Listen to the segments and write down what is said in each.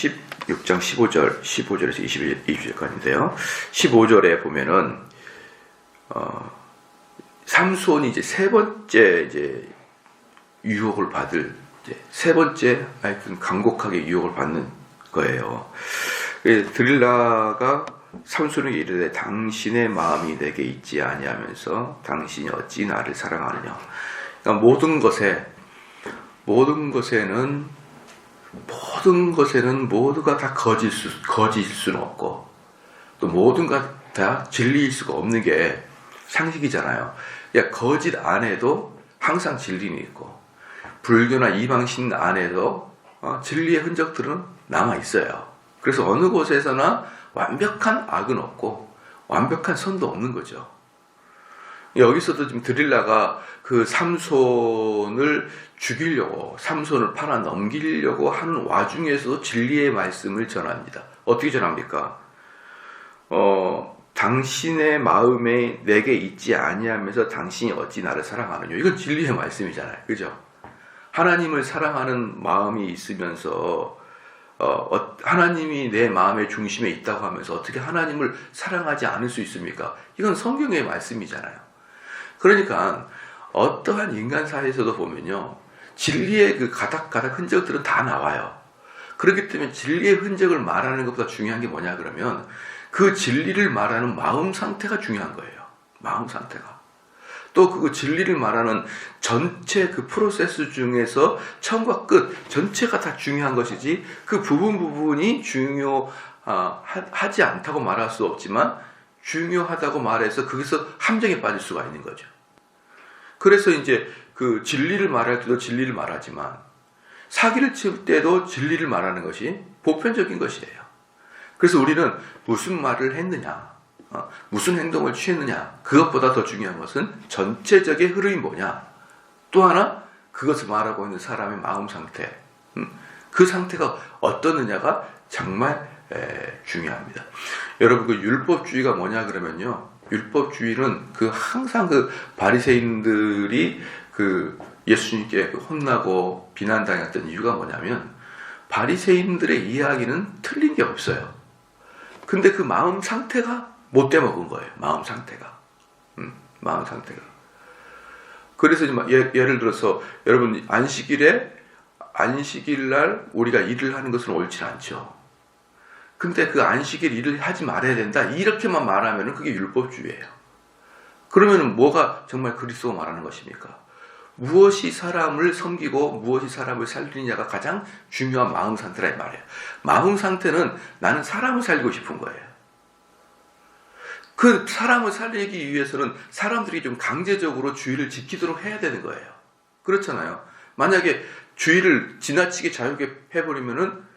16장 15절에서 22절까지인데요. 15절에 보면은 삼손이 이제 세 번째 이제 유혹을 받을 세 번째 하여튼 간곡하게 유혹을 받는 거예요. 드릴라가 삼손에게 이르되 당신의 마음이 내게 있지 아니하면서 당신이 어찌 나를 사랑하느냐. 그러니까 모든 것에는 모두가 다 거짓일 수는 없고 또 모두가 다 진리일 수가 없는 게 상식이잖아요. 그러니까 거짓 안에도 항상 진리는 있고 불교나 이방신 안에도 진리의 흔적들은 남아 있어요. 그래서 어느 곳에서나 완벽한 악은 없고 완벽한 선도 없는 거죠. 여기서도 지금 드릴라가 그 삼손을 죽이려고, 삼손을 팔아 넘기려고 하는 와중에서도 진리의 말씀을 전합니다. 어떻게 전합니까? 당신의 마음에 내게 있지 아니하면서 당신이 어찌 나를 사랑하느냐. 이건 진리의 말씀이잖아요. 그죠? 하나님을 사랑하는 마음이 있으면서 하나님이 내 마음의 중심에 있다고 하면서 어떻게 하나님을 사랑하지 않을 수 있습니까? 이건 성경의 말씀이잖아요. 그러니까 어떠한 인간 사회에서도 보면요, 진리의 그 가닥가닥 흔적들은 다 나와요. 그렇기 때문에 진리의 흔적을 말하는 것보다 중요한 게 뭐냐 그러면 그 진리를 말하는 마음 상태가 중요한 거예요. 마음 상태가. 또 그 진리를 말하는 전체 그 프로세스 중에서 처음과 끝 전체가 다 중요한 것이지 그 부분이 중요하지 않다고 말할 수 없지만 중요하다고 말해서 거기서 함정에 빠질 수가 있는 거죠. 그래서 이제 그 진리를 말할 때도 진리를 말하지만 사기를 칠 때도 진리를 말하는 것이 보편적인 것이에요. 그래서 우리는 무슨 말을 했느냐, 무슨 행동을 취했느냐, 그것보다 더 중요한 것은 전체적인 흐름이 뭐냐. 또 하나 그것을 말하고 있는 사람의 마음 상태, 그 상태가 어떠느냐가 정말 중요합니다. 여러분 그 율법주의가 뭐냐 그러면요, 율법주의는 항상 그 바리새인들이 그 예수님께 혼나고 비난당했던 이유가 뭐냐면 바리새인들의 이야기는 틀린 게 없어요. 근데 그 마음 상태가 못돼 먹은 거예요. 마음 상태가. 그래서 예를 들어서 여러분 안식일 날 우리가 일을 하는 것은 옳지 않죠. 근데 그 안식일 일을 하지 말아야 된다 이렇게만 말하면 그게 율법주의예요. 그러면 뭐가 정말 그리스도가 말하는 것입니까? 무엇이 사람을 섬기고 무엇이 사람을 살리느냐가 가장 중요한 마음 상태라 이 말이에요. 마음 상태는 나는 사람을 살리고 싶은 거예요. 그 사람을 살리기 위해서는 사람들이 좀 강제적으로 주의를 지키도록 해야 되는 거예요. 그렇잖아요. 만약에 주의를 지나치게 자유롭게 해버리면은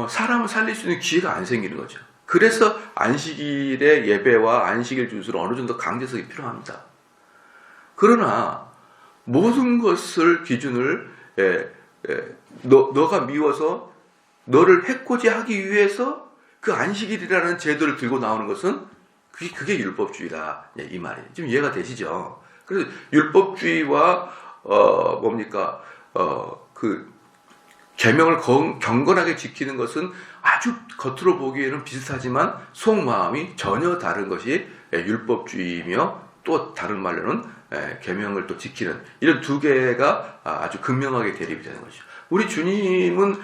사람을 살릴 수 있는 기회가 안 생기는 거죠. 그래서 안식일의 예배와 안식일 준수는 어느 정도 강제성이 필요합니다. 그러나 모든 것을 기준을 너가 미워서 너를 해코지 하기 위해서 그 안식일이라는 제도를 들고 나오는 것은 그게 율법주의다 이 말이에요. 지금 이해가 되시죠? 그래서 율법주의와 그 계명을 경건하게 지키는 것은 아주 겉으로 보기에는 비슷하지만 속마음이 전혀 다른 것이 율법주의이며 또 다른 말로는 계명을 또 지키는 이런 두 개가 아주 극명하게 대립이 되는 것이죠. 우리 주님은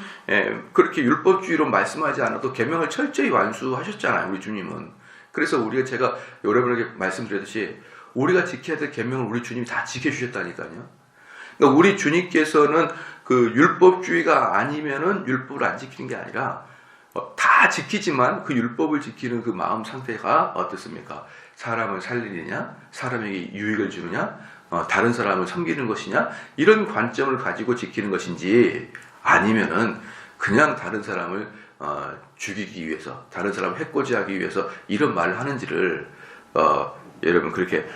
그렇게 율법주의로 말씀하지 않아도 계명을 철저히 완수하셨잖아요. 우리 주님은. 그래서 제가 여러분에게 말씀드렸듯이 우리가 지켜야 될 계명을 우리 주님이 다 지켜주셨다니까요. 그러니까 우리 주님께서는 그 율법주의가 아니면은 율법을 안 지키는 게 아니라 다 지키지만 그 율법을 지키는 그 마음 상태가 어떻습니까? 사람을 살리느냐, 사람에게 유익을 주느냐, 다른 사람을 섬기는 것이냐, 이런 관점을 가지고 지키는 것인지 아니면은 그냥 다른 사람을 죽이기 위해서, 다른 사람을 해코지하기 위해서 이런 말을 하는지를 여러분 그렇게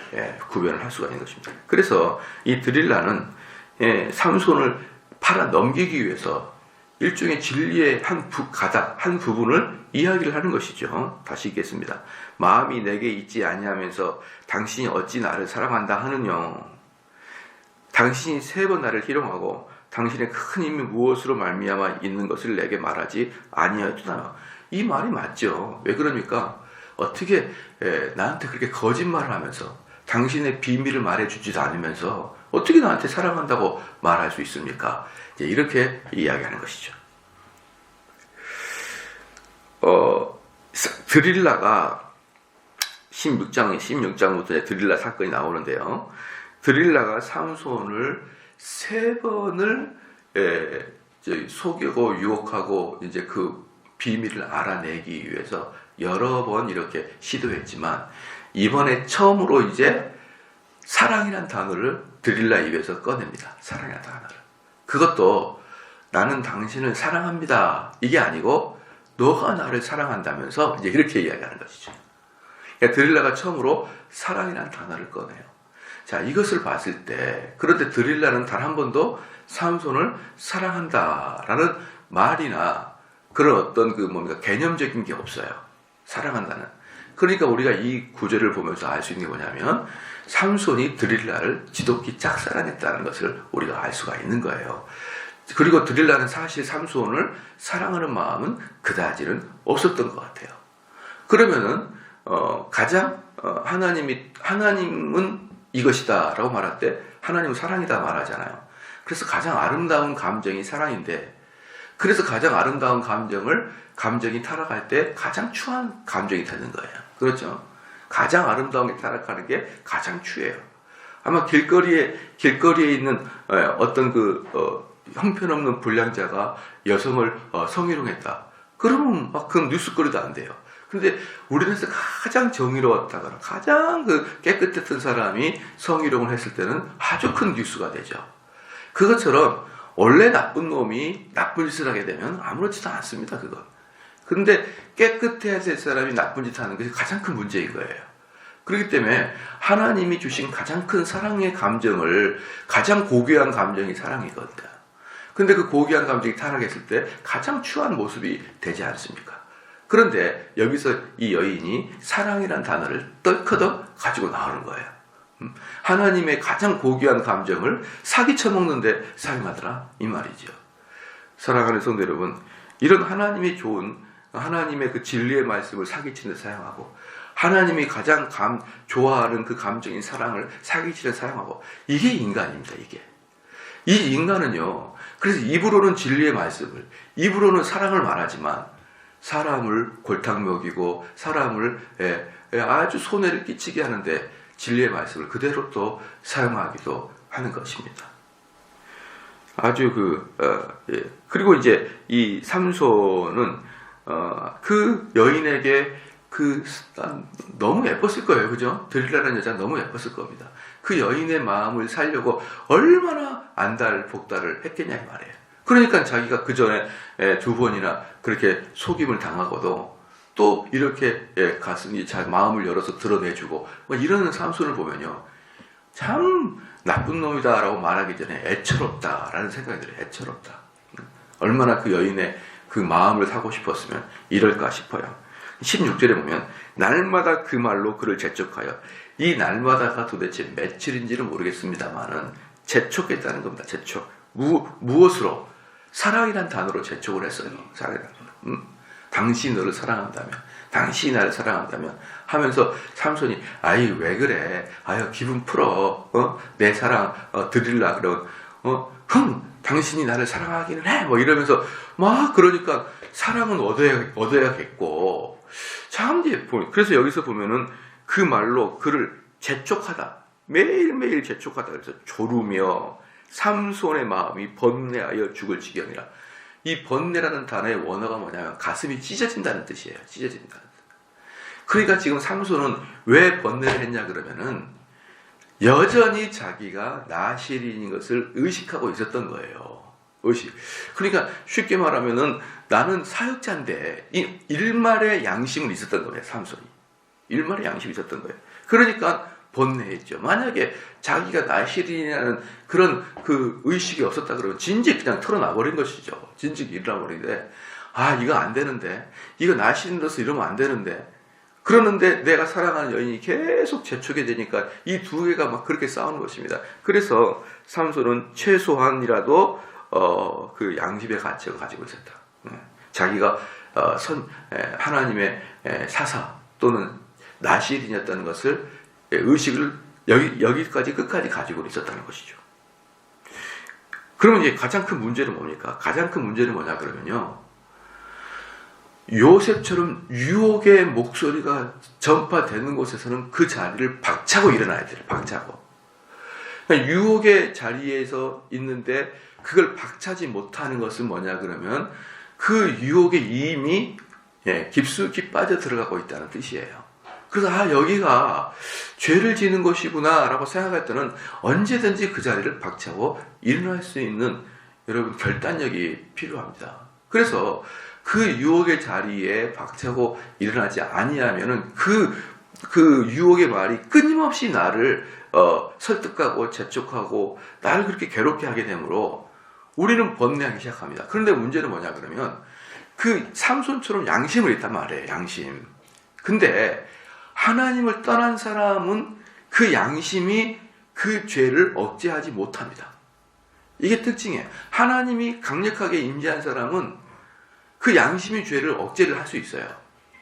구별을 할 수가 있는 것입니다. 그래서 이 드릴라는 삼손을 팔아 넘기기 위해서 일종의 진리의 한 부분을 이야기를 하는 것이죠. 다시 읽겠습니다. 마음이 내게 있지 아니하면서 당신이 어찌 나를 사랑한다 하느냐. 당신이 3번 나를 희롱하고 당신의 큰 힘이 무엇으로 말미암아 있는 것을 내게 말하지 아니하였나요? 이 말이 맞죠. 왜 그럽니까? 어떻게 나한테 그렇게 거짓말을 하면서 당신의 비밀을 말해주지도 않으면서 어떻게 나한테 사랑한다고 말할 수 있습니까? 이제 이렇게 이야기하는 것이죠. 드릴라가 16장부터 드릴라 사건이 나오는데요. 드릴라가 삼손을 3번을 속이고 유혹하고 이제 그 비밀을 알아내기 위해서 여러 번 이렇게 시도했지만 이번에 처음으로 이제 사랑이란 단어를 드릴라 입에서 꺼냅니다. 사랑이란 단어를. 그것도 나는 당신을 사랑합니다. 이게 아니고 너가 나를 사랑한다면서 이제 이렇게 이야기하는 것이죠. 그러니까 드릴라가 처음으로 사랑이란 단어를 꺼내요. 자, 이것을 봤을 때 그런데 드릴라는 단 한 번도 삼손을 사랑한다라는 말이나 그런 어떤 개념적인 게 없어요. 사랑한다는. 그러니까 우리가 이 구절을 보면서 알 수 있는 게 뭐냐면 삼손이 드릴라를 지독히 짝사랑했다는 것을 우리가 알 수가 있는 거예요. 그리고 드릴라는 사실 삼손을 사랑하는 마음은 그다지는 없었던 것 같아요. 그러면은 가장 하나님은 이것이다라고 말할 때 하나님은 사랑이다 말하잖아요. 그래서 가장 아름다운 감정이 사랑인데, 그래서 가장 아름다운 감정이 타락할 때 가장 추한 감정이 되는 거예요. 그렇죠? 가장 아름다운 게 타락하는 게 가장 추해요. 아마 길거리에 있는 어떤 형편없는 불량자가 여성을 성희롱했다. 그러면 막 그 뉴스거리도 안 돼요. 근데 우리나라에서 가장 정의로웠다거나 가장 깨끗했던 사람이 성희롱을 했을 때는 아주 큰 뉴스가 되죠. 그것처럼 원래 나쁜 놈이 나쁜 짓을 하게 되면 아무렇지도 않습니다. 그건. 근데 깨끗해야 될 사람이 나쁜 짓을 하는 것이 가장 큰 문제인 거예요. 그렇기 때문에 하나님이 주신 가장 큰 사랑의 감정을, 가장 고귀한 감정이 사랑이거든요. 근데 그 고귀한 감정이 타락했을 때 가장 추한 모습이 되지 않습니까? 그런데 여기서 이 여인이 사랑이란 단어를 떨커덕 가지고 나오는 거예요. 하나님의 가장 고귀한 감정을 사기쳐먹는데 사용하더라, 이 말이죠. 사랑하는 성도 여러분, 이런 하나님이 좋은 하나님의 그 진리의 말씀을 사기치는 데 사용하고, 하나님이 가장 좋아하는 그 감정인 사랑을 사기치는 데 사용하고, 이게 인간입니다. 이 인간은요, 그래서 입으로는 진리의 말씀을, 입으로는 사랑을 말하지만 사람을 골탕 먹이고 사람을 아주 손해를 끼치게 하는데 진리의 말씀을 그대로 또 사용하기도 하는 것입니다. 아주 그리고 이제 이 삼손은 그 여인에게 너무 예뻤을 거예요. 그죠? 드릴라라는 여자 너무 예뻤을 겁니다. 그 여인의 마음을 살려고 얼마나 안달복달을 했겠냐 이 말이에요. 그러니까 자기가 그 전에 2번이나 그렇게 속임을 당하고도 또 이렇게 가슴이 자 마음을 열어서 드러내주고 이러는 삼손을 보면요, 참 나쁜 놈이다라고 말하기 전에 애처롭다라는 생각이 들어요. 애처롭다. 얼마나 그 여인의 그 마음을 사고 싶었으면 이럴까 싶어요. 16절에 보면 날마다 그 말로 그를 재촉하여, 이 날마다가 도대체 며칠인지는 모르겠습니다만은 재촉했다는 겁니다. 재촉. 무엇으로? 사랑이란 단어로 재촉을 했어요. 사랑이란 단어. 당신이 너를 사랑한다면, 당신이 나를 사랑한다면 하면서 삼손이 아이 왜 그래? 아유 기분 풀어. 내 사랑 드릴라 그런 당신이 나를 사랑하기는 해. 이러면서 막 그러니까 사랑은 얻어야겠고 참 그래서 여기서 보면은 그 말로 그를 재촉하다, 매일매일 재촉하다. 그래서 조르며 삼손의 마음이 번뇌하여 죽을 지경이라. 이 번뇌라는 단어의 원어가 뭐냐면 가슴이 찢어진다는 뜻이에요. 찢어진다는 뜻. 그러니까 지금 삼손은 왜 번뇌를 했냐 그러면은 여전히 자기가 나실인인 것을 의식하고 있었던 거예요. 의식. 그러니까 쉽게 말하면은 나는 사역자인데 일말의 양심은 있었던 거예요. 삼손이. 일말의 양심이 있었던 거예요. 그러니까 번뇌했죠. 만약에 자기가 나실인이라는 그런 그 의식이 없었다 그러면 진즉 그냥 털어놔버린 것이죠. 진즉 일어나버리는데 이거 안 되는데, 이거 나실인으로서 이러면 안 되는데, 그러는데 내가 사랑하는 여인이 계속 재촉이 되니까 이 두 개가 막 그렇게 싸우는 것입니다. 그래서 삼손은 최소한이라도 그 양심의 가책을 가지고 있었다. 자기가 하나님의 사사 또는 나시린이었다는 것을 의식을 여기까지 끝까지 가지고 있었다는 것이죠. 그러면 이제 가장 큰 문제는 뭡니까? 가장 큰 문제는 뭐냐 그러면요. 요셉처럼 유혹의 목소리가 전파되는 곳에서는 그 자리를 박차고 일어나야 돼요. 박차고. 그러니까 유혹의 자리에서 있는데 그걸 박차지 못하는 것은 뭐냐 그러면 그 유혹에 이미 깊숙이 빠져 들어가고 있다는 뜻이에요. 그래서 여기가 죄를 지는 것이구나 라고 생각할 때는 언제든지 그 자리를 박차고 일어날 수 있는 여러분 결단력이 필요합니다. 그래서 그 유혹의 자리에 박차고 일어나지 아니하면은 그 유혹의 말이 끊임없이 나를 설득하고 재촉하고 나를 그렇게 괴롭게 하게 되므로 우리는 번뇌하기 시작합니다. 그런데 문제는 뭐냐 그러면 그 삼손처럼 양심을 있단 말이에요. 양심. 근데 하나님을 떠난 사람은 그 양심이 그 죄를 억제하지 못합니다. 이게 특징이에요. 하나님이 강력하게 임재한 사람은 그 양심이 죄를 억제를 할 수 있어요.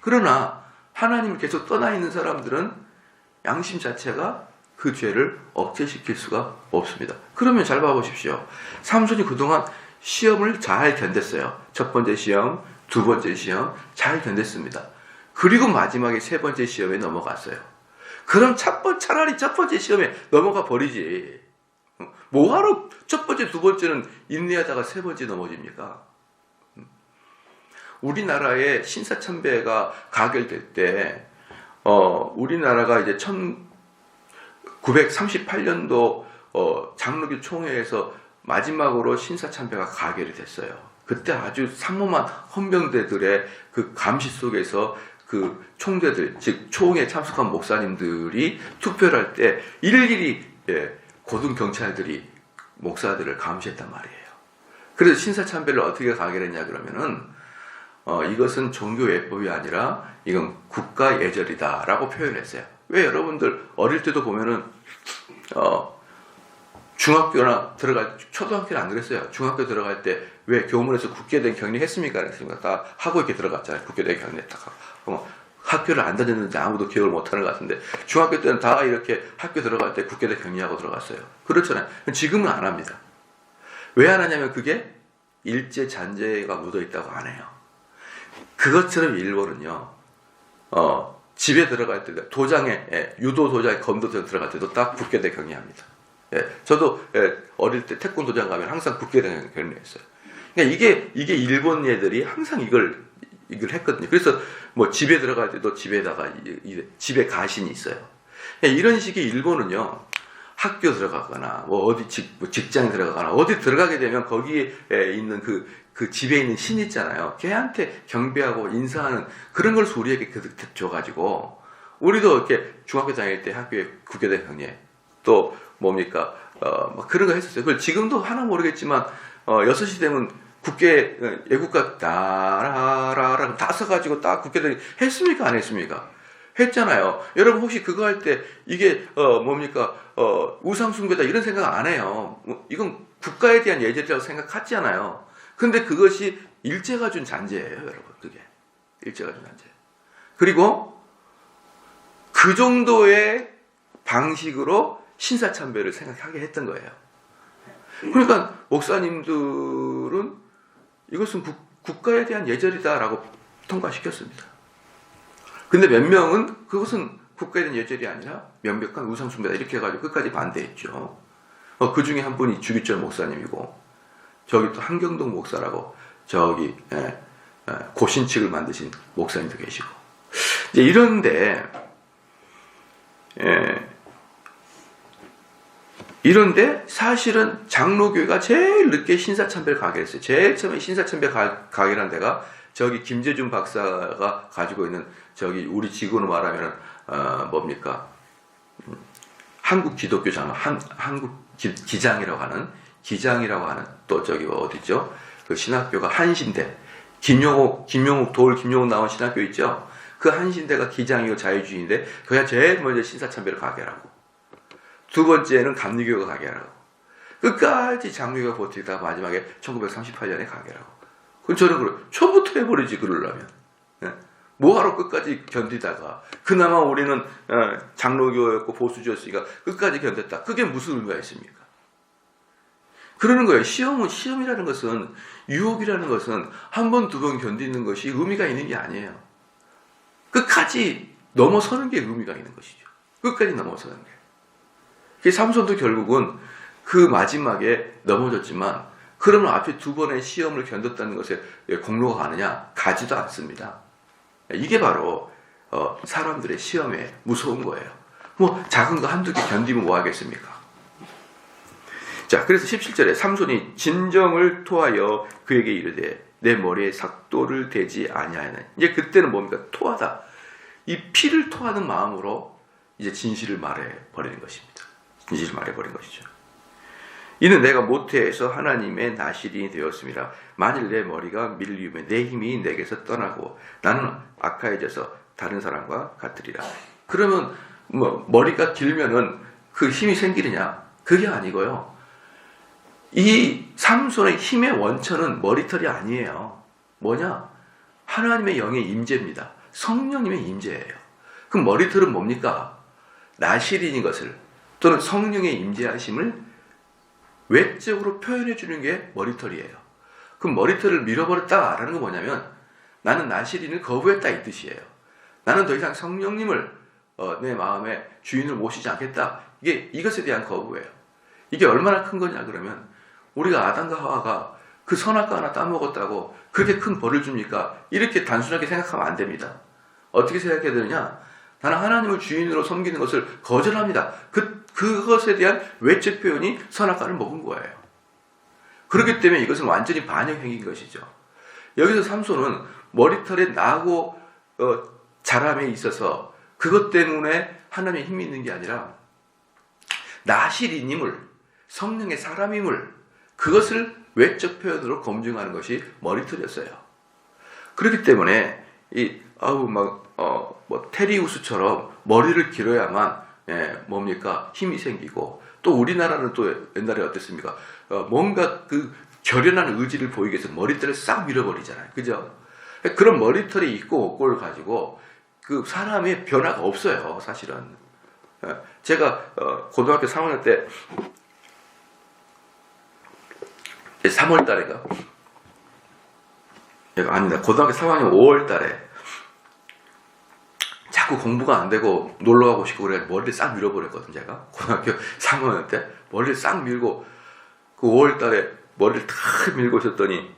그러나 하나님을 계속 떠나 있는 사람들은 양심 자체가 그 죄를 억제시킬 수가 없습니다. 그러면 잘 봐보십시오. 삼손이 그동안 시험을 잘 견뎠어요. 첫 번째 시험, 두 번째 시험 잘 견뎠습니다. 그리고 마지막에 세 번째 시험에 넘어갔어요. 그럼 차라리 첫 번째 시험에 넘어가 버리지. 뭐하러 첫 번째, 두 번째는 인내하다가 세 번째 넘어집니까? 우리나라의 신사참배가 가결될 때, 우리나라가 이제 1938년도 장로교 총회에서 마지막으로 신사참배가 가결이 됐어요. 그때 아주 삼엄한 헌병대들의 그 감시 속에서 그 총대들, 즉 총회에 참석한 목사님들이 투표를 할 때 일일이 고등 경찰들이 목사들을 감시했단 말이에요. 그래서 신사참배를 어떻게 가결했냐 그러면은 이것은 종교 예법이 아니라 이건 국가 예절이다라고 표현했어요. 왜 여러분들 어릴 때도 보면은 중학교나 초등학교는 안 그랬어요. 중학교 들어갈 때 왜 교문에서 국회대행 격리 했습니까? 그랬습니까? 다 하고 이렇게 들어갔잖아요. 국회대행 격리 딱 하고. 학교를 안 다녔는지 아무도 기억을 못하는 것 같은데 중학교 때는 다 이렇게 학교 들어갈 때 국회대행 격리하고 들어갔어요. 그렇잖아요. 지금은 안 합니다. 왜 안 하냐면 그게 일제 잔재가 묻어있다고 안 해요. 그것처럼 일본은요, 집에 들어갈 때, 도장에, 유도 도장에 검도장 들어갈 때도 딱 국회대 격리합니다. 저도 어릴 때 태권도장 가면 항상 국회대 격리했어요. 그러니까 이게 일본 애들이 항상 이걸 했거든요. 그래서 뭐 집에 들어갈 때도 집에다가, 집에 가신이 있어요. 그러니까 이런 식의 일본은요, 학교 들어가거나, 직장에 들어가거나, 어디 들어가게 되면 거기에 있는 그 집에 있는 신 있잖아요. 걔한테 경배하고 인사하는 그런 걸 우리에게 줘가지고, 우리도 이렇게 중학교 다닐 때 학교에 국회대 격리해. 또, 뭡니까, 막 그런 거 했었어요. 그걸 지금도 하나 모르겠지만, 6시 되면 국회, 애국가 따라라라 다 써가지고 딱 국회대 했습니까? 안 했습니까? 했잖아요. 여러분 혹시 그거 할 때 이게 뭡니까 우상숭배다 이런 생각 안 해요. 이건 국가에 대한 예절이라고 생각하잖아요. 근데 그것이 일제가 준 잔재예요, 여러분. 그게 일제가 준 잔재. 그리고 그 정도의 방식으로 신사참배를 생각하게 했던 거예요. 그러니까 목사님들은 이것은 국가에 대한 예절이다라고 통과시켰습니다. 근데 몇 명은 그것은 국가에 대한 예절이 아니라 명백한 우상숭배다 이렇게 해가지고 끝까지 반대했죠. 그 중에 한 분이 주기철 목사님이고, 저기 또 한경동 목사라고 저기 고신칙을 만드신 목사님도 계시고. 이제 이런데 사실은 장로교회가 제일 늦게 신사참배를 가결했어요. 제일 처음에 신사참배 가결한 데가 저기 김재준 박사가 가지고 있는 저기 우리 지구로 말하면 뭡니까 한국 기독교 장로 한국 기장이라고 하는 또 저기 어디죠? 그 신학교가 한신대 김용욱 나온 신학교 있죠? 그 한신대가 기장이고 자유주의인데 그가 제일 먼저 신사참배를 가결하고 두 번째는 감리교가 가결하고 끝까지 장로교가 버티다가 마지막에 1938년에 가게라고. 그럼 저는 그래. 처음부터 해버리지, 그러려면. 예? 뭐하러 끝까지 견디다가. 그나마 우리는 장로교였고 보수주였으니까 끝까지 견뎠다. 그게 무슨 의미가 있습니까? 그러는 거예요. 시험이라는 것은, 유혹이라는 것은 한 번, 두 번 견디는 것이 의미가 있는 게 아니에요. 끝까지 넘어서는 게 의미가 있는 것이죠. 끝까지 넘어서는 게. 삼손도 결국은 그 마지막에 넘어졌지만, 그러면 앞에 두 번의 시험을 견뎠다는 것에 공로가 가느냐? 가지도 않습니다. 이게 바로 사람들의 시험에 무서운 거예요. 뭐 작은 거 한두 개 견디면 뭐 하겠습니까? 자, 그래서 17절에 삼손이 진정을 토하여 그에게 이르되 내 머리에 삭도를 대지 아니하였나니. 이제 그때는 뭡니까? 토하다. 이 피를 토하는 마음으로 이제 진실을 말해버리는 것입니다. 진실을 말해버린 것이죠. 이는 내가 모태에서 하나님의 나실인이 되었습니다. 만일 내 머리가 밀리우면 내 힘이 내게서 떠나고 나는 악하여져서 다른 사람과 같으리라. 그러면 뭐 머리가 길면은 그 힘이 생기느냐? 그게 아니고요. 이 삼손의 힘의 원천은 머리털이 아니에요. 뭐냐? 하나님의 영의 임재입니다. 성령님의 임재예요. 그럼 머리털은 뭡니까? 나실인인 것을 또는 성령의 임재하심을 외적으로 표현해 주는 게 머리털이에요. 그럼 머리털을 밀어버렸다라는 건 뭐냐면 나는 나실인을 거부했다 이 뜻이에요. 나는 더 이상 성령님을 내 마음의 주인을 모시지 않겠다. 이것에 대한 거부예요. 이게 얼마나 큰 거냐 그러면 우리가 아담과 하와가 그 선악과 하나 따먹었다고 그렇게 큰 벌을 줍니까? 이렇게 단순하게 생각하면 안 됩니다. 어떻게 생각해야 되느냐? 나는 하나님을 주인으로 섬기는 것을 거절합니다. 그것에 대한 외적 표현이 선악과를 먹은 거예요. 그렇기 때문에 이것은 완전히 반역행위인 것이죠. 여기서 삼손은 머리털에 나고 자람에 있어서 그것 때문에 하나님의 힘이 있는 게 아니라 나실인임을, 성령의 사람임을, 그것을 외적 표현으로 검증하는 것이 머리털이었어요. 그렇기 때문에 테리우스처럼 머리를 길어야만 뭡니까? 힘이 생기고, 또 우리나라는 또 옛날에 어땠습니까? 뭔가 그 결연한 의지를 보이기 위해서 머리털을 싹 밀어버리잖아요. 그죠? 그런 머리털이 있고 없고를 가지고 그 사람의 변화가 없어요, 사실은. 제가 고등학교 3학년 때 3월 달인가? 아니다. 고등학교 3학년 5월 달에 자꾸 공부가 안 되고 놀러 가고 싶고 그래 머리를 싹 밀어버렸거든. 제가 고등학교 3학년 때 머리를 싹 밀고 그 5월 달에 머리를 탁 밀고 있었더니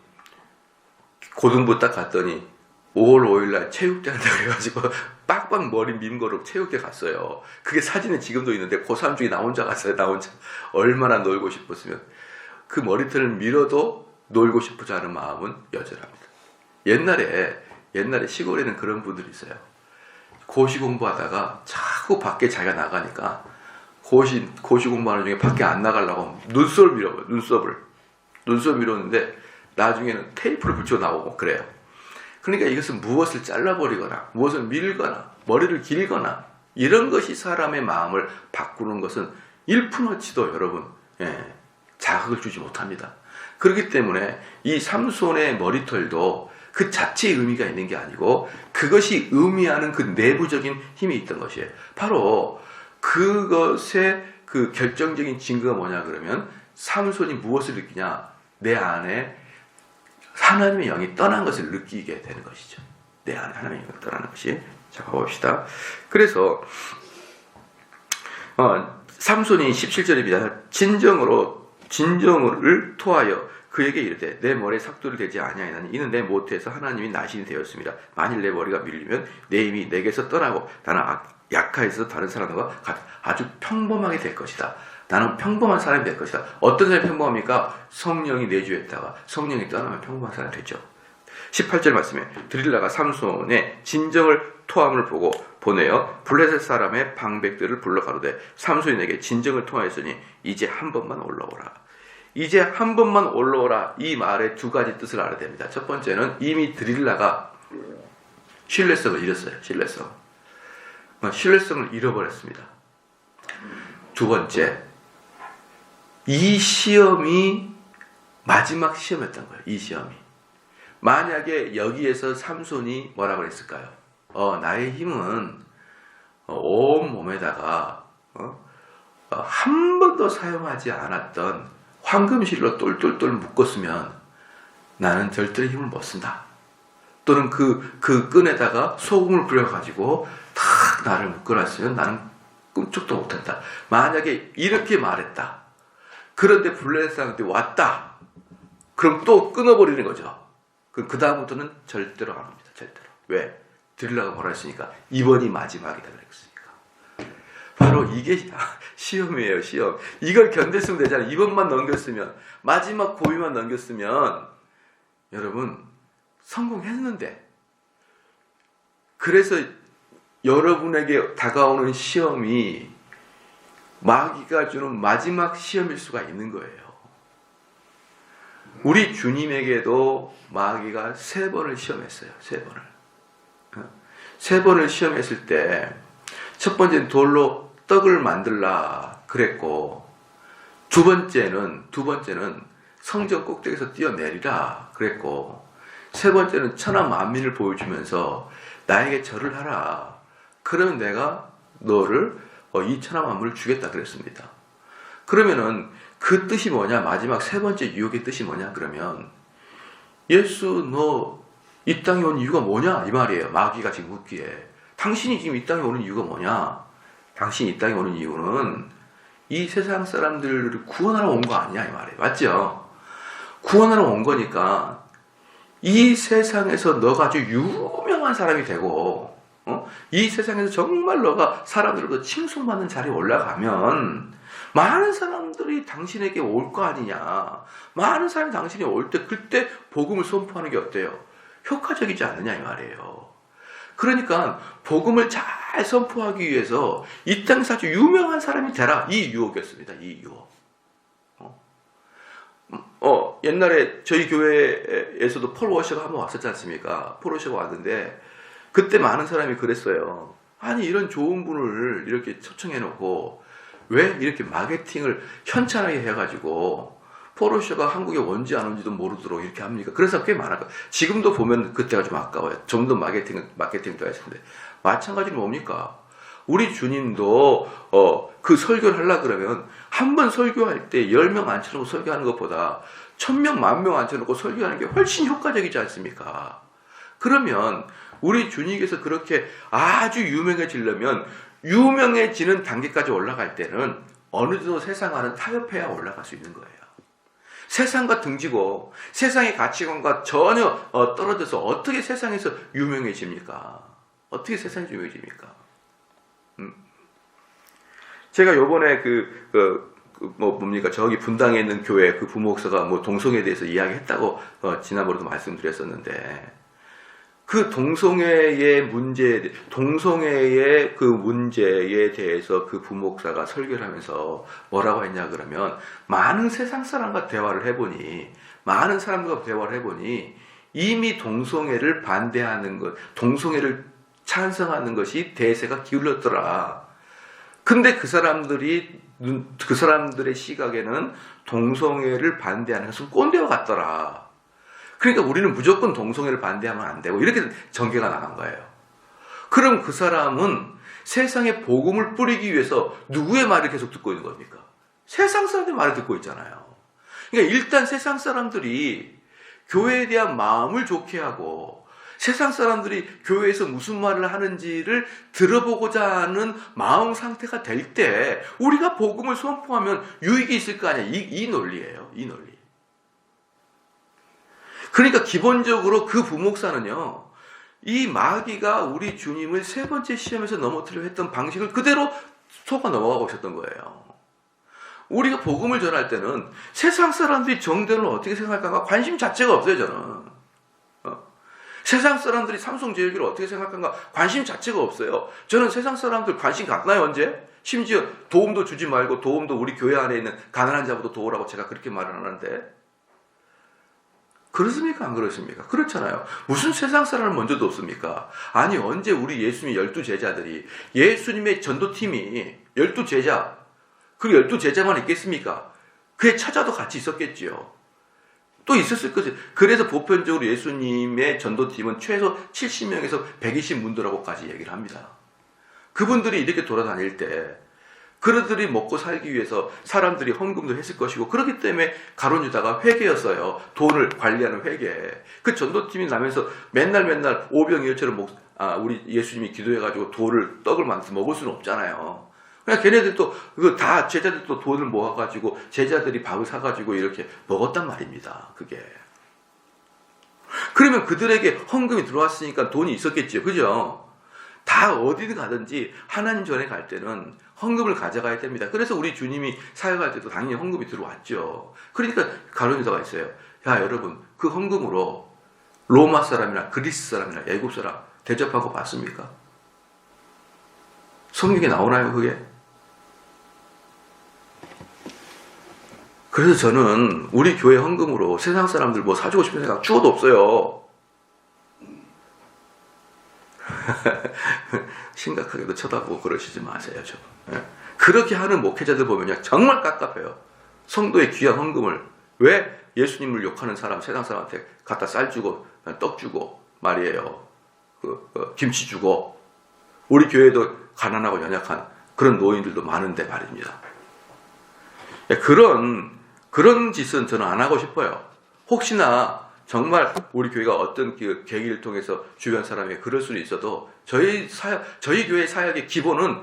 고등부 딱 갔더니 5월 5일 날 체육대 한다고 해가지고 빡빡 머리 민 거로 체육대 갔어요. 그게 사진은 지금도 있는데 고3 중에 나 혼자 갔어요. 나 혼자. 얼마나 놀고 싶었으면. 그 머리털을 밀어도 놀고 싶지 않은 마음은 여전합니다. 옛날에 시골에는 그런 분들이 있어요. 고시 공부하다가 자꾸 밖에 자기가 나가니까 고시 공부하는 중에 밖에 안 나가려고 눈썹을 밀어버려요. 눈썹을 밀었는데 나중에는 테이프를 붙여 나오고 그래요. 그러니까 이것은 무엇을 잘라버리거나 무엇을 밀거나 머리를 길거나 이런 것이 사람의 마음을 바꾸는 것은 1%치도 여러분 자극을 주지 못합니다. 그렇기 때문에 이 삼손의 머리털도 그 자체의 의미가 있는 게 아니고 그것이 의미하는 그 내부적인 힘이 있던 것이에요. 바로 그것의 그 결정적인 증거가 뭐냐 그러면 삼손이 무엇을 느끼냐? 내 안에 하나님의 영이 떠난 것을 느끼게 되는 것이죠. 내 안에 하나님의 영이 떠나는 것이. 자, 가봅시다. 그래서 삼손이 17절입니다. 진정을 토하여 그에게 이르되 내 머리에 삭도를 대지 아니하나니 이는 내 모태에서 하나님이 나신이 되었습니다. 만일 내 머리가 밀리면 내 힘이 내게서 떠나고 나는 약하여서 다른 사람과 아주 평범하게 될 것이다. 나는 평범한 사람이 될 것이다. 어떤 사람이 평범합니까? 성령이 내주했다가 성령이 떠나면 평범한 사람이 되죠. 18절 말씀에 드릴라가 삼손의 진정을 토함을 보고 보내어 블레셋 사람의 방백들을 불러 가로되 삼손이 내게 진정을 토하였으니 이제 한 번만 올라오라. 이제 한 번만 올라오라. 이 말의 두 가지 뜻을 알아야 됩니다. 첫 번째는 이미 드릴라가 신뢰성을 잃었어요. 신뢰성을 잃어버렸습니다. 두 번째, 이 시험이 마지막 시험이었던 거예요. 이 시험이. 만약에 여기에서 삼손이 뭐라고 했을까요? 나의 힘은 온 몸에다가 한 번도 사용하지 않았던 황금실로 똘똘똘 묶었으면 나는 절대로 힘을 못 쓴다. 또는 그 끈에다가 소금을 뿌려가지고 탁 나를 묶어놨으면 나는 꿈쩍도 못한다. 만약에 이렇게 말했다. 그런데 블레셋한테 왔다. 그럼 또 끊어버리는 거죠. 그 다음부터는 절대로 안 옵니다. 절대로. 왜? 드리라고 뭐라 했으니까 이번이 마지막이다 그랬으니까. 바로 이게 시험이에요. 시험. 이걸 견뎠으면 되잖아요. 이번만 넘겼으면, 마지막 고비만 넘겼으면 여러분 성공했는데. 그래서 여러분에게 다가오는 시험이 마귀가 주는 마지막 시험일 수가 있는 거예요. 우리 주님에게도 마귀가 3번을 시험했어요. 3번을. 3번을 시험했을 때 첫 번째는 돌로 떡을 만들라 그랬고, 두 번째는 성전 꼭대기에서 뛰어내리라 그랬고, 세 번째는 천하 만민을 보여주면서 나에게 절을 하라. 그러면 내가 너를 이 천하 만민을 주겠다 그랬습니다. 그러면은 그 뜻이 뭐냐? 마지막 3번째 유혹의 뜻이 뭐냐? 그러면 예수 너 이 땅에 온 이유가 뭐냐? 이 말이에요. 마귀가 지금 묻기에. 당신이 지금 이 땅에 오는 이유가 뭐냐? 당신이 이 땅에 오는 이유는 이 세상 사람들을 구원하러 온 거 아니야? 이 말이에요. 맞죠? 구원하러 온 거니까 이 세상에서 너가 아주 유명한 사람이 되고 이 세상에서 정말 너가 사람들로부터 칭송받는 자리에 올라가면 많은 사람들이 당신에게 올 거 아니냐. 많은 사람이 당신이 올 때 그때 복음을 선포하는 게 어때요? 효과적이지 않느냐 이 말이에요. 그러니까 복음을 잘 선포하기 위해서 이 땅에서 아주 유명한 사람이 되라. 이 유혹이었습니다. 이 유혹. 옛날에 저희 교회에서도 폴 워셔가 한번 왔었지 않습니까? 폴 워셔가 왔는데 그때 많은 사람이 그랬어요. 아니 이런 좋은 분을 이렇게 초청해놓고 왜 이렇게 마케팅을 현찬하게 해가지고 폴 워셔가 한국에 온지 안 온지도 모르도록 이렇게 합니까? 그래서 꽤 많아요. 지금도 보면 그때가 좀 아까워요. 좀 더 마케팅도 했는데 마찬가지로 뭡니까? 우리 주님도 그 설교를 하려고 그러면 한 번 설교할 때 10명 앉혀놓고 설교하는 것보다 1000명, 10,000명 앉혀놓고 설교하는 게 훨씬 효과적이지 않습니까? 그러면 우리 주님께서 그렇게 아주 유명해지려면 유명해지는 단계까지 올라갈 때는 어느 정도 세상과는 타협해야 올라갈 수 있는 거예요. 세상과 등지고 세상의 가치관과 전혀 떨어져서 어떻게 세상에서 유명해집니까? 어떻게 세상에서 유명해집니까? 제가 요번에 뭡니까? 저기 분당에 있는 교회 그 부목사가 뭐 동성애에 대해서 이야기했다고 지난번에도 말씀드렸었는데 그 동성애의 문제에 대해서 그 부목사가 설교를 하면서 뭐라고 했냐 그러면 많은 세상 사람과 대화를 해보니 이미 동성애를 반대하는 것, 동성애를 찬성하는 것이 대세가 기울었더라. 근데 그 사람들의 시각에는 동성애를 반대하는 것은 꼰대와 같더라. 그러니까 우리는 무조건 동성애를 반대하면 안 되고 이렇게 전개가 나간 거예요. 그럼 그 사람은 세상에 복음을 뿌리기 위해서 누구의 말을 계속 듣고 있는 겁니까? 세상 사람들의 말을 듣고 있잖아요. 그러니까 일단 세상 사람들이 교회에 대한 마음을 좋게 하고 세상 사람들이 교회에서 무슨 말을 하는지를 들어보고자 하는 마음 상태가 될 때 우리가 복음을 선포하면 유익이 있을 거 아니야. 이 논리예요. 이 논리. 그러니까 기본적으로 그 부목사는요, 이 마귀가 우리 주님을 3번째 시험에서 넘어뜨려 했던 방식을 그대로 속아 넘어가고 있었던 거예요. 우리가 복음을 전할 때는 세상 사람들이 정대를 어떻게 생각할까 관심 자체가 없어요, 저는. 세상 사람들이 삼성제일교를 어떻게 생각할까 관심 자체가 없어요. 저는 세상 사람들 관심 갖나요, 언제? 심지어 도움도 주지 말고 도움도 우리 교회 안에 있는 가난한 자부터 도우라고 제가 그렇게 말을 하는데 그렇습니까? 안 그렇습니까? 그렇잖아요. 무슨 세상 사람을 먼저 돕습니까? 아니 언제 우리 예수님의 12제자들이 예수님의 전도팀이 12제자 그리고 12제자만 있겠습니까? 그의 처자도 같이 있었겠지요. 또 있었을 거죠. 그래서 보편적으로 예수님의 전도팀은 최소 70명에서 120문도라고까지 얘기를 합니다. 그분들이 이렇게 돌아다닐 때 그들이 먹고 살기 위해서 사람들이 헌금도 했을 것이고, 그렇기 때문에 가룟 유다가 회계였어요. 돈을 관리하는 회계. 그 전도팀이 나면서 맨날 오병이어처럼 우리 예수님이 기도해가지고 떡을 만들어서 먹을 수는 없잖아요. 그냥 걔네들도 다 제자들도 돈을 모아가지고 제자들이 밥을 사가지고 이렇게 먹었단 말입니다. 그게. 그러면 그들에게 헌금이 들어왔으니까 돈이 있었겠죠. 그죠? 다 어디든 가든지 하나님 전에 갈 때는 헌금을 가져가야 됩니다. 그래서 우리 주님이 사역할 때도 당연히 헌금이 들어왔죠. 그러니까 가룟 유다가 있어요. 야, 여러분, 그 헌금으로 로마 사람이나 그리스 사람이나 애굽 사람 대접한 거 봤습니까? 성경에 나오나요, 그게? 그래서 저는 우리 교회 헌금으로 세상 사람들 뭐 사주고 싶은 생각 죽어도 없어요. 심각하게도 쳐다보고 그러시지 마세요. 좀. 그렇게 하는 목회자들 보면 정말 깝깝해요. 성도의 귀한 헌금을 왜 예수님을 욕하는 사람, 세상 사람한테 갖다 쌀 주고 떡 주고 말이에요. 김치 주고. 우리 교회도 가난하고 연약한 그런 노인들도 많은데 말입니다. 그런 짓은 저는 안 하고 싶어요. 혹시나 정말 우리 교회가 어떤 계기를 통해서 주변 사람에게 그럴 수는 있어도 저희 교회 사역의 기본은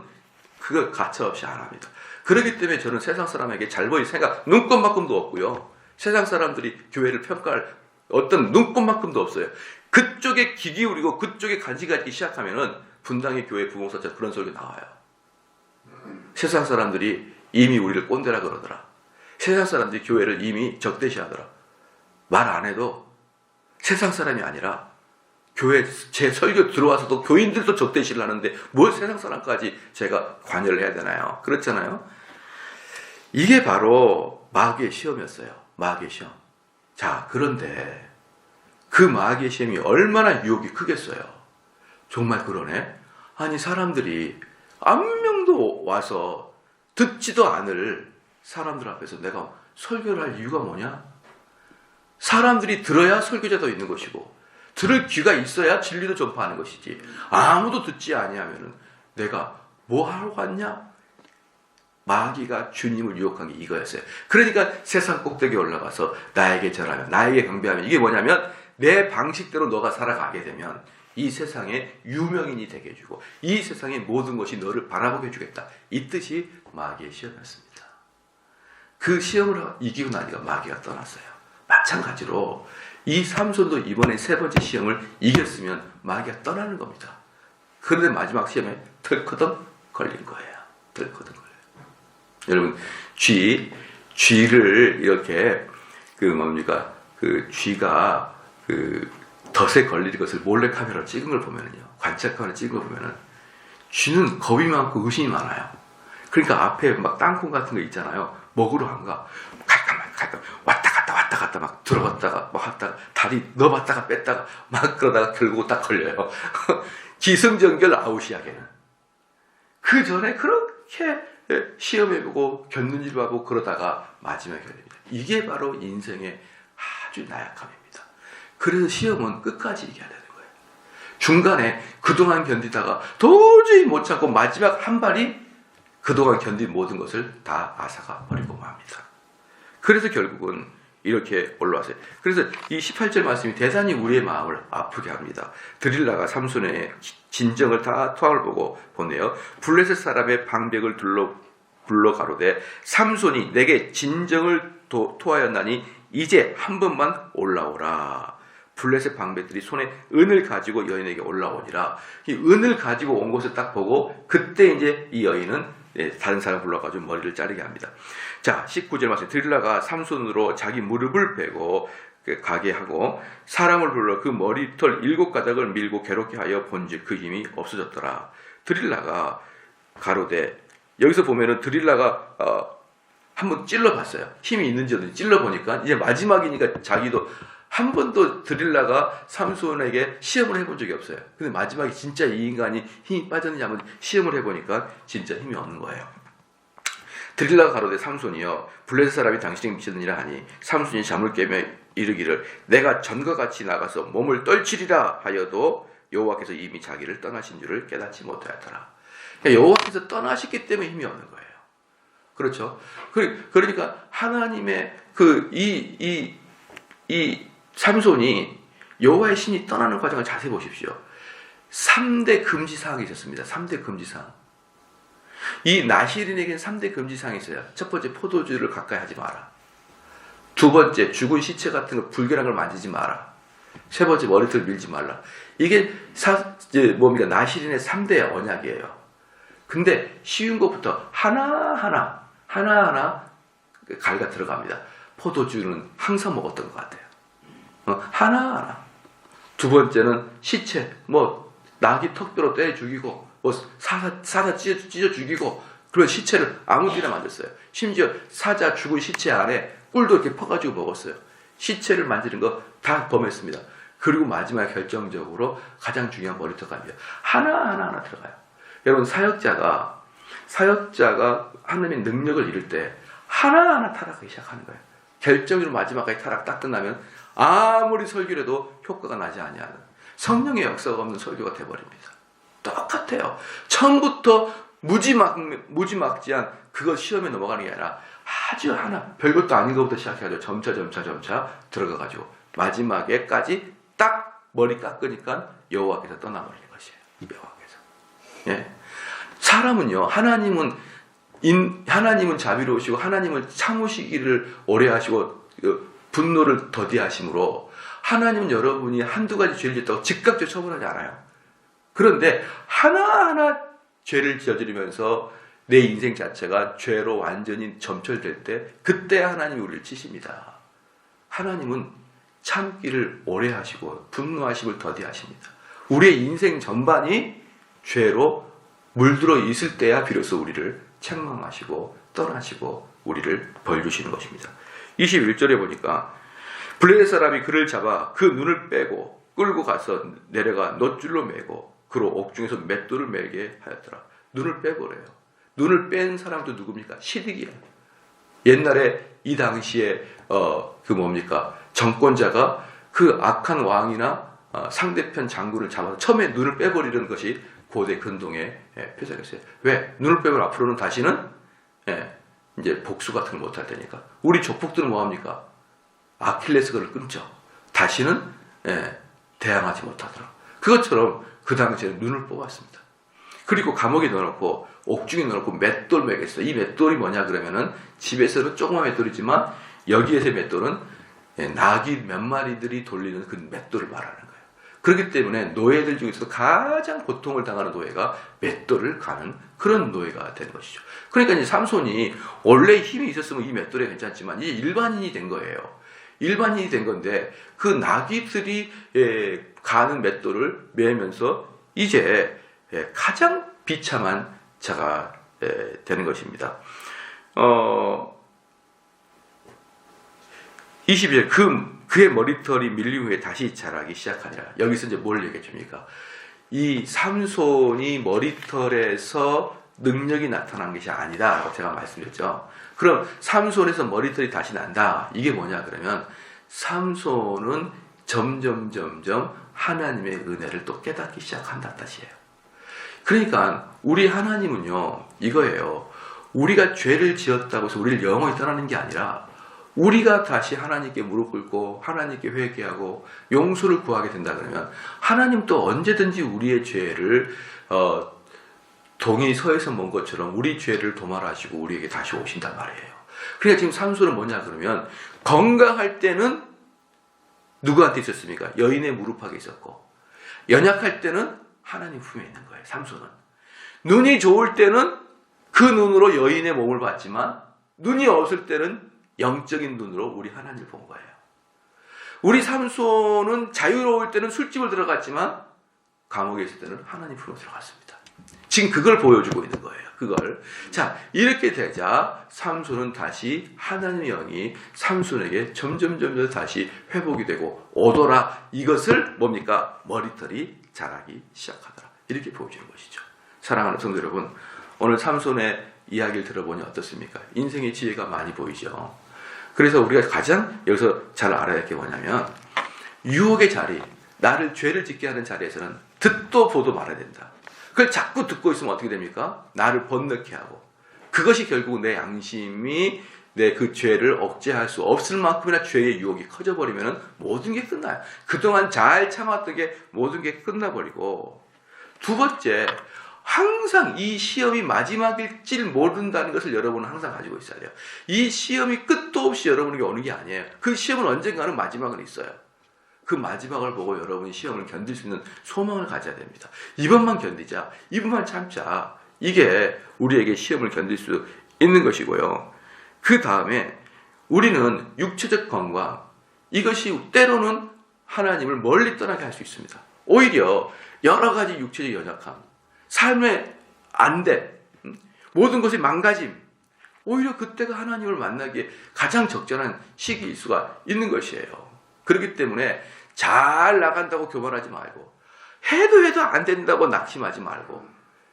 그거 가차없이 안 합니다. 그렇기 때문에 저는 세상 사람에게 잘 보일 생각 눈꼽만큼도 없고요. 세상 사람들이 교회를 평가할 어떤 눈꼽만큼도 없어요. 그쪽에 귀 기울이고 그쪽에 관심 가지기 시작하면은 분당의 교회 부흥사처럼 그런 소리가 나와요. 세상 사람들이 이미 우리를 꼰대라 그러더라. 세상 사람들이 교회를 이미 적대시하더라. 말 안 해도 세상 사람이 아니라 교회 제 설교 들어와서도 교인들도 적대시를 하는데 뭘 세상 사람까지 제가 관여를 해야 되나요? 그렇잖아요. 이게 바로 마귀의 시험이었어요. 마귀의 시험. 자, 그런데 그 마귀의 시험이 얼마나 유혹이 크겠어요. 정말 그러네. 아니, 사람들이 한 명도 와서 듣지도 않을 사람들 앞에서 내가 설교를 할 이유가 뭐냐? 사람들이 들어야 설교자도 있는 것이고 들을 귀가 있어야 진리도 전파하는 것이지. 아무도 듣지 아니하면은 내가 뭐 하러 왔냐? 마귀가 주님을 유혹한 게 이거였어요. 그러니까 세상 꼭대기에 올라가서 나에게 절하면, 나에게 경배하면, 이게 뭐냐면 내 방식대로 너가 살아가게 되면 이 세상의 유명인이 되게 해주고 이 세상의 모든 것이 너를 바라보게 해주겠다. 이 뜻이 마귀의 시험이었습니다. 그 시험을 이기고 나니까 마귀가 떠났어요. 마찬가지로 이 삼손도 이번에 세 번째 시험을 이겼으면 마귀가 떠나는 겁니다. 그런데 마지막 시험에 덜커덩 걸린 거예요. 덜커덩 걸려요. 여러분, 쥐를 이렇게 쥐가 덫에 걸린 것을 몰래 카메라로 찍은 걸 보면은요, 관찰 카메라 찍은 걸 보면은 쥐는 겁이 많고 의심이 많아요. 그러니까 앞에 막 땅콩 같은 거 있잖아요. 먹으러 안 가. 갈까 왔다 갔다 막 들어갔다가 막 왔다가 다리 넣어봤다가 뺐다가 막 그러다가 결국 딱 걸려요. 기승전결 아웃이야, 걔는. 그 전에 그렇게 시험해보고 견눈질하고 그러다가 마지막에 걸립니다. 이게 바로 인생의 아주 나약함입니다. 그래서 시험은 끝까지 이겨야 되는 거예요. 중간에 그동안 견디다가 도저히 못 참고 마지막 한 발이 그동안 견딘 모든 것을 다 앗아가 버리고 맙니다. 그래서 결국은 이렇게 올라왔어요. 그래서 이 18절 말씀이 대단히 우리의 마음을 아프게 합니다. 드릴라가 삼손의 진정을 다 토함을 보고 보내요. 블레셋 사람의 방백을 불러 가로되 삼손이 내게 진정을 토하였나니 이제 한 번만 올라오라. 블레셋 방백들이 손에 은을 가지고 여인에게 올라오니라. 이 은을 가지고 온 것을 딱 보고 그때 이제 이 여인은 다른 사람 불러가지고 머리를 자르게 합니다. 자, 19절 말씀. 드릴라가 삼손으로 자기 무릎을 베고 가게 하고 사람을 불러 그 머리털 7가닥을 밀고 괴롭게 하여 본즉 그 힘이 없어졌더라. 드릴라가 가로되, 여기서 보면은 드릴라가 한번 찔러봤어요. 힘이 있는지 없는지 찔러보니까 이제 마지막이니까 자기도 한 번도 드릴라가 삼손에게 시험을 해본 적이 없어요. 근데 마지막에 진짜 이 인간이 힘이 빠졌는지 한번 시험을 해보니까 진짜 힘이 없는 거예요. 드릴라가 가로되 삼손이여 블레셋 사람이 당신에게 미치느니라 하니 삼손이 잠을 깨며 이르기를 내가 전과 같이 나가서 몸을 떨치리라 하여도 여호와께서 이미 자기를 떠나신 줄을 깨닫지 못하였더라. 그러니까 여호와께서 떠나셨기 때문에 힘이 없는 거예요. 그렇죠? 그러니까 하나님의 이 삼손이 여호와의 신이 떠나는 과정을 자세히 보십시오. 3대 금지사항이 있었습니다. 3대 금지사항. 이 나시린에게는 3대 금지사항이 있어요. 첫 번째, 포도주를 가까이 하지 마라. 두 번째, 죽은 시체 같은 거, 불결한 걸 만지지 마라. 세 번째, 머리털 밀지 말라. 이게 나시린의 3대 언약이에요. 근데 쉬운 것부터 하나하나 갈가 들어갑니다. 포도주는 항상 먹었던 것 같아요. 하나하나. 두 번째는 시체, 나귀 턱뼈로 떼 죽이고, 사자 찢어 죽이고, 그런 시체를 아무데나 만졌어요. 심지어 사자 죽은 시체 안에 꿀도 이렇게 퍼가지고 먹었어요. 시체를 만지는 거 다 범했습니다. 그리고 마지막 결정적으로 가장 중요한 머리털 갑니다. 하나하나 들어가요. 여러분, 사역자가 하나님의 능력을 이룰 때 하나하나 타락하기 시작하는 거예요. 결정적으로 마지막까지 타락 딱 끝나면 아무리 설교를 해도 효과가 나지 아니하는 성령의 역사가 없는 설교가 돼버립니다. 똑같아요. 처음부터 무지막지한 그거 시험에 넘어가는 게 아니라 아주 별것도 아닌 것부터 시작해가지고 점차 들어가가지고 마지막에까지 딱 머리 깎으니까 여호와께서 떠나버리는 것이에요. 여호와께서. 예. 사람은요, 하나님은 자비로우시고 하나님은 참으시기를 오래 하시고 분노를 더디하심으로 하나님은 여러분이 한두 가지 죄를 짓다고 즉각적으로 처벌하지 않아요. 그런데 하나하나 죄를 저지르면서 내 인생 자체가 죄로 완전히 점철될 때 그때 하나님이 우리를 치십니다. 하나님은 참기를 오래 하시고 분노하심을 더디하십니다. 우리의 인생 전반이 죄로 물들어 있을 때야 비로소 우리를 책망하시고 떠나시고 우리를 벌 주시는 것입니다. 21절에 보니까 블레셋 사람이 그를 잡아 그 눈을 빼고 끌고 가서 내려가 놋줄로 매고 그로 옥중에서 맷돌을 매게 하였더라. 눈을 빼버려요. 눈을 뺀 사람도 누굽니까? 시드기야. 옛날에 이 당시에 정권자가 그 악한 왕이나 상대편 장군을 잡아서 처음에 눈을 빼버리는 것이 고대 근동의 표적이었어요. 왜? 눈을 빼면 앞으로는 다시는 이제 복수 같은 걸 못할 테니까. 우리 족복들은 뭐합니까? 아킬레스건을 끊죠. 다시는 대항하지 못하더라. 그것처럼 그 당시에 눈을 뽑았습니다. 그리고 감옥에 넣어놓고 옥중에 넣어놓고 맷돌 매겠어요. 이 맷돌이 뭐냐 그러면은 집에서는 조그만 맷돌이지만 여기에서의 맷돌은 나귀 몇 마리들이 돌리는 그 맷돌을 말하는 거예요. 그렇기 때문에 노예들 중에서 가장 고통을 당하는 노예가 맷돌을 가는 그런 노예가 되는 것이죠. 그러니까 이제 삼손이 원래 힘이 있었으면 이 맷돌이 괜찮지만 이제 일반인이 된 거예요. 일반인이 된 건데 그 나귀들이 가는 맷돌을 매면서 이제 가장 비참한 자가 되는 것입니다. 22절 그의 머리털이 밀린 후에 다시 자라기 시작하니라. 여기서 이제 뭘 얘기해 줍니까? 이 삼손이 머리털에서 능력이 나타난 것이 아니다라고 제가 말씀드렸죠. 그럼 삼손에서 머리털이 다시 난다. 이게 뭐냐 그러면 삼손은 점점 하나님의 은혜를 또 깨닫기 시작한다 뜻이에요. 그러니까 우리 하나님은요 이거예요. 우리가 죄를 지었다고 해서 우리를 영원히 떠나는 게 아니라 우리가 다시 하나님께 무릎 꿇고 하나님께 회개하고 용서를 구하게 된다 그러면 하나님 또 언제든지 우리의 죄를 동이 서에서 먼 것처럼 우리 죄를 도말하시고 우리에게 다시 오신단 말이에요. 그러니까 지금 삼손은 뭐냐 그러면 건강할 때는 누구한테 있었습니까? 여인의 무릎팍에 있었고 연약할 때는 하나님 품에 있는 거예요. 삼손은 눈이 좋을 때는 그 눈으로 여인의 몸을 봤지만 눈이 없을 때는 영적인 눈으로 우리 하나님을 본 거예요. 우리 삼손은 자유로울 때는 술집을 들어갔지만 감옥에 있을 때는 하나님 품으로 들어갔습니다. 지금 그걸 보여주고 있는 거예요. 그걸. 자, 이렇게 되자 삼손은 다시 하나님의 영이 삼손에게 점점 다시 회복이 되고 오더라. 이것을 뭡니까? 머리털이 자라기 시작하더라. 이렇게 보여주는 것이죠. 사랑하는 성도 여러분, 오늘 삼손의 이야기를 들어보니 어떻습니까? 인생의 지혜가 많이 보이죠. 그래서 우리가 가장 여기서 잘 알아야 할 게 뭐냐면 유혹의 자리, 나를 죄를 짓게 하는 자리에서는 듣도 보도 말아야 된다. 그걸 자꾸 듣고 있으면 어떻게 됩니까? 나를 번뇌케 하고 그것이 결국 내 양심이 내 그 죄를 억제할 수 없을 만큼이나 죄의 유혹이 커져버리면 모든 게 끝나요. 그동안 잘 참았던 게 모든 게 끝나버리고. 두 번째, 항상 이 시험이 마지막일지 모른다는 것을 여러분은 항상 가지고 있어야 돼요. 이 시험이 끝도 없이 여러분에게 오는 게 아니에요. 그 시험은 언젠가는 마지막은 있어요. 그 마지막을 보고 여러분이 시험을 견딜 수 있는 소망을 가져야 됩니다. 이번만 견디자, 이번만 참자. 이게 우리에게 시험을 견딜 수 있는 것이고요. 그 다음에 우리는 육체적 건강, 이것이 때로는 하나님을 멀리 떠나게 할 수 있습니다. 오히려 여러 가지 육체적 연약함, 삶의 안됨, 모든 것이 망가짐, 오히려 그때가 하나님을 만나기에 가장 적절한 시기일 수가 있는 것이에요. 그렇기 때문에 잘 나간다고 교만하지 말고 해도 안 된다고 낙심하지 말고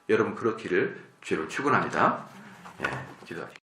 여러분 그렇기를 주로 축원합니다. 예, 기도할게요.